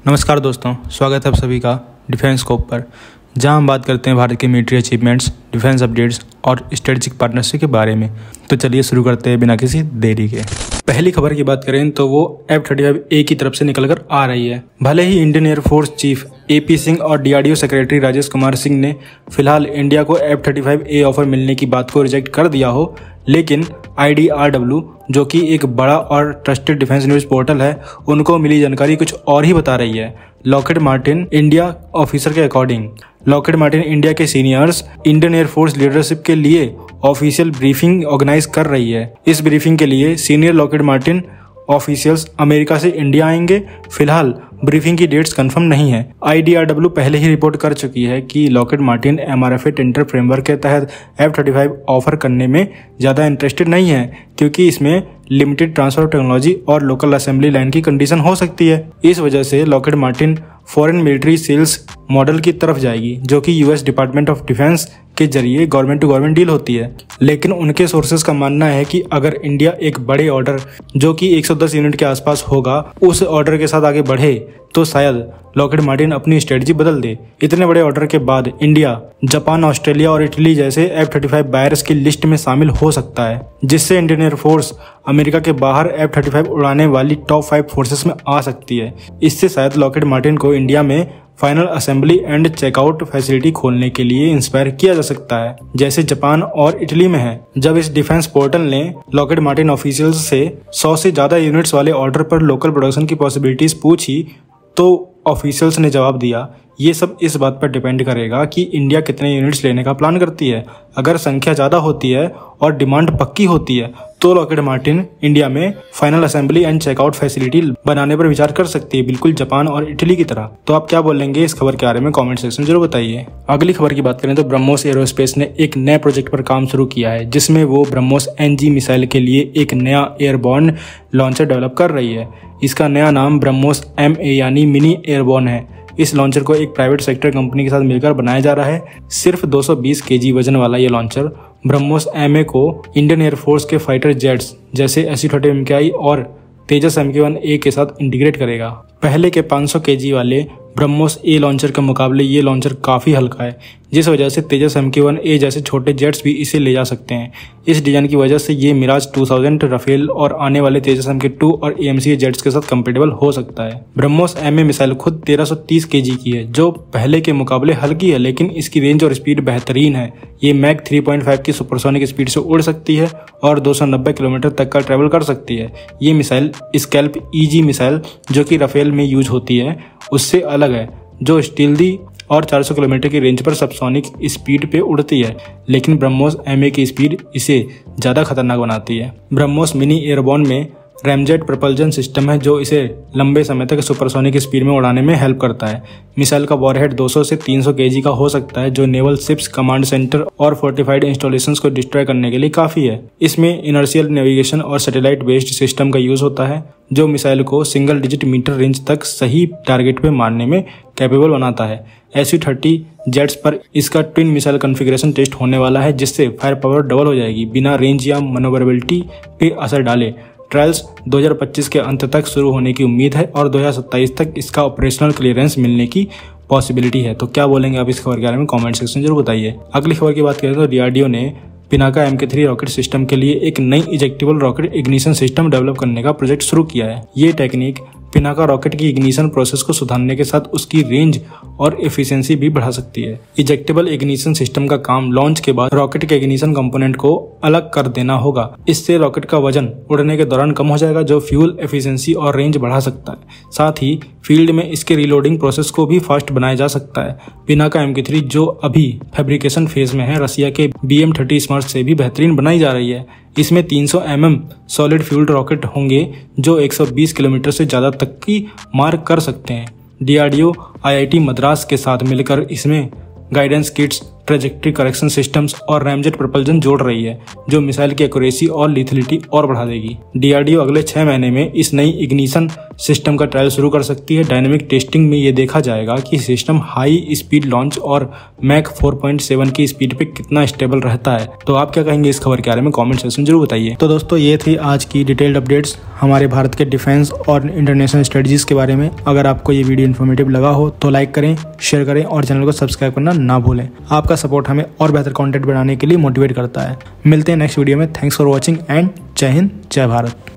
नमस्कार दोस्तों, स्वागत है आप सभी का डिफेंस स्कोप पर, जहां हम बात करते हैं भारत के मिलिट्री अचीवमेंट्स, डिफेंस अपडेट्स और स्ट्रेटेजिक पार्टनरशिप के बारे में। तो चलिए शुरू करते हैं बिना किसी देरी के। पहली खबर की बात करें तो वो F-35A की तरफ से निकलकर आ रही है। भले ही Indian air force chief AP Singh और DRDO सेक्रेटरी राजेश कुमार सिंह ने फिलहाल इंडिया को F-35A ऑफर मिलने की बात को रिजेक्ट कर दिया हो, लेकिन IDRW, जो कि एक बड़ा और ट्रस्टेड डिफेंस न्यूज पोर्टल है, उनको मिली जानकारी कुछ और ही बता रही है। लॉकहीड मार्टिन इंडिया ऑफिसर के अकॉर्डिंग, लॉकहीड मार्टिन इंडिया के सीनियर्स इंडियन एयरफोर्स लीडरशिप के लिए ऑफिशियल ब्रीफिंग ऑर्गेनाइज कर रही है। इस ब्रीफिंग के लिए senior Lockheed Martin officials America से इंडिया आएंगे। फिलहाल ब्रीफिंग की डेट्स कंफर्म नहीं है। IDRW पहले ही रिपोर्ट कर चुकी है कि Lockheed Martin MRFA tender framework के तहत F-35 ऑफर करने में ज़्यादा इंटरेस्टेड नहीं है, क्योंकि इसमें लिमिटेड ट्रांसफर ऑफ टेक्नोलॉजी और लोकल असेंबली लाइन की कंडीशन हो सकती है। इस वजह से Lockheed Martin foreign military sales model की तरफ जाएगी, जो कि US डिपार्टमेंट ऑफ डिफेंस के जरिए गवर्नमेंट टू गवर्नमेंट डील होती है। लेकिन उनके सोर्सेज का मानना है कि अगर इंडिया एक बड़े ऑर्डर, जो कि 110 यूनिट के आसपास होगा, उस ऑर्डर के साथ आगे बढ़े तो शायद लॉकहीड मार्टिन अपनी स्ट्रेटजी बदल दे। इतने बड़े ऑर्डर के बाद इंडिया जापान, ऑस्ट्रेलिया और इटली जैसे F-35 बायर्स की लिस्ट में शामिल हो सकता है, जिससे इंडियन एयरफोर्स अमेरिका के बाहर F-35 उड़ाने वाली टॉप 5 फोर्सेस में आ सकती है। इससे शायद लॉकहीड मार्टिन को इंडिया में final assembly and checkout facility खोलने के लिए इंस्पायर किया जा सकता है, जैसे जापान और इटली में है। जब इस डिफेंस पोर्टल ने लॉकहीड मार्टिन ऑफिशियल्स से 100 से ज़्यादा यूनिट्स वाले ऑर्डर पर लोकल प्रोडक्शन की पॉसिबिलिटीज पूछी, तो ऑफिशियल्स ने जवाब दिया, ये सब इस बात पर डिपेंड करेगा कि इंडिया कितने यूनिट्स लेने का प्लान करती है। अगर संख्या ज़्यादा होती है और डिमांड पक्की होती है तो लॉकहीड मार्टिन इंडिया में final assembly and checkout facility बनाने पर विचार कर सकती है, बिल्कुल जापान और इटली की तरह। तो आप क्या बोलेंगे इस खबर के बारे में कमेंट सेक्शन में जरूर बताइए। अगली खबर की बात करें तो ब्रह्मोस एरोस्पेस ने एक नए प्रोजेक्ट पर काम शुरू किया है, जिसमें वो ब्रह्मोस NG मिसाइल के लिए एक नया एयरबॉर्न लॉन्चर डेवलप कर रही है। इसका नया नाम ब्रह्मोस MA यानी मिनी एयरबॉर्न है। इस लॉन्चर को एक प्राइवेट सेक्टर कंपनी के साथ मिलकर बनाया जा रहा है। सिर्फ 220 kg वजन वाला ये लॉन्चर ब्रह्मोस MA को इंडियन एयरफोर्स के फाइटर जेट्स जैसे Su-30 MKI और तेजस Mk-1A के साथ इंटीग्रेट करेगा। पहले के 500 kg वाले ब्रह्मोस A लॉन्चर के मुकाबले ये लॉन्चर काफ़ी हल्का है, जिस वजह से तेजस Mk-1A जैसे छोटे जेट्स भी इसे ले जा सकते हैं। इस डिज़ाइन की वजह से ये मिराज 2000, राफेल और आने वाले तेजस Mk-2 और AMC जेट्स के साथ कंपेटेबल हो सकता है। ब्रह्मोस MA मिसाइल खुद 1330 kg की है, जो पहले के मुकाबले हल्की है, लेकिन इसकी रेंज और स्पीड बेहतरीन है। ये मैक 3.5 की सुपरसोनिक स्पीड से उड़ सकती है और 290 किलोमीटर तक का ट्रैवल कर सकती है। ये मिसाइल स्कैल्प EG मिसाइल, जो कि राफेल में यूज होती है, उससे अलग है, जो स्टील्दी और 400 किलोमीटर की रेंज पर सबसोनिक स्पीड पे उड़ती है। लेकिन ब्रह्मोस MA की स्पीड इसे ज़्यादा खतरनाक बनाती है। ब्रह्मोस मिनी एयरबॉर्न में रैमजेट प्रपल्जन सिस्टम है, जो इसे लंबे समय तक सुपरसोनिक स्पीड में उड़ाने में हेल्प करता है। मिसाइल का वॉरहेड 200 से 300 kg का हो सकता है, जो नेवल शिप्स, कमांड सेंटर और फोर्टिफाइड इंस्टॉलेशंस को डिस्ट्रॉय करने के लिए काफ़ी है। इसमें इनर्शियल नेविगेशन और सैटेलाइट बेस्ड सिस्टम का यूज़ होता है, जो मिसाइल को सिंगल डिजिट मीटर रेंज तक सही टारगेट पे मारने में कैपेबल बनाता है। Su-30 जेट्स पर इसका ट्विन मिसाइल कॉन्फ़िगरेशन टेस्ट होने वाला है, जिससे फायर पावर डबल हो जाएगी, बिना रेंज या मनोवरेबिलिटी पे असर डाले। ट्रायल्स 2025 के अंत तक शुरू होने की उम्मीद है और 2027 तक इसका ऑपरेशनल क्लियरेंस मिलने की पॉसिबिलिटी है। तो क्या बोलेंगे आप इस खबर के बारे में कमेंट सेक्शन जरूर बताइए। अगली खबर की बात करें तो DRDO ने पिनाका Mk-3 रॉकेट सिस्टम के लिए एक नई इजेक्टेबल रॉकेट इग्निशन सिस्टम डेवलप करने का प्रोजेक्ट शुरू किया है। ये टेक्निक पिनाका रॉकेट की इग्निशन प्रोसेस को सुधारने के साथ उसकी रेंज और एफिशिएंसी भी बढ़ा सकती है। इजेक्टेबल इग्निशन सिस्टम का काम लॉन्च के बाद रॉकेट के इग्निशन कंपोनेंट को अलग कर देना होगा। इससे रॉकेट का वजन उड़ने के दौरान कम हो जाएगा, जो फ्यूल एफिशिएंसी और रेंज बढ़ा सकता है। साथ ही फील्ड में इसके रीलोडिंग प्रोसेस को भी फास्ट बनाया जा सकता है। पिनाका Mk-3, जो अभी फैब्रिकेशन फेज में है, रसिया के BM-30 स्मार्ट से भी बेहतरीन बनाई जा रही है। इसमें 300 mm सॉलिड फ्यूल्ड रॉकेट होंगे, जो 120 किलोमीटर से ज़्यादा तक की मार कर सकते हैं। DRDO IIT मद्रास के साथ मिलकर इसमें guidance kits, trajectory correction systems और रैमजेट प्रपल्जन जोड़ रही है, जो मिसाइल की एक्यूरेसी और लिथलिटी और बढ़ा देगी। डीआरडीओ अगले 6 महीने में इस नई इग्निशन सिस्टम का ट्रायल शुरू कर सकती है। डायनेमिक टेस्टिंग में ये देखा जाएगा कि सिस्टम हाई स्पीड लॉन्च और मैक 4.7 की स्पीड पे कितना स्टेबल रहता है। तो आप क्या कहेंगे इस खबर के बारे में कमेंट सेक्शन जरूर बताइए। तो दोस्तों ये थी आज की डिटेल्ड अपडेट्स हमारे भारत के डिफेंस और इंटरनेशनल स्ट्रेटजीज के बारे में। अगर आपको ये वीडियो इन्फॉर्मेटिव लगा हो तो लाइक करें, शेयर करें और चैनल को सब्सक्राइब करना ना भूलें। आपका सपोर्ट हमें और बेहतर कंटेंट बनाने के लिए मोटिवेट करता है। मिलते हैं नेक्स्ट वीडियो में। थैंक्स फॉर वॉचिंग एंड जय हिंद, जय भारत।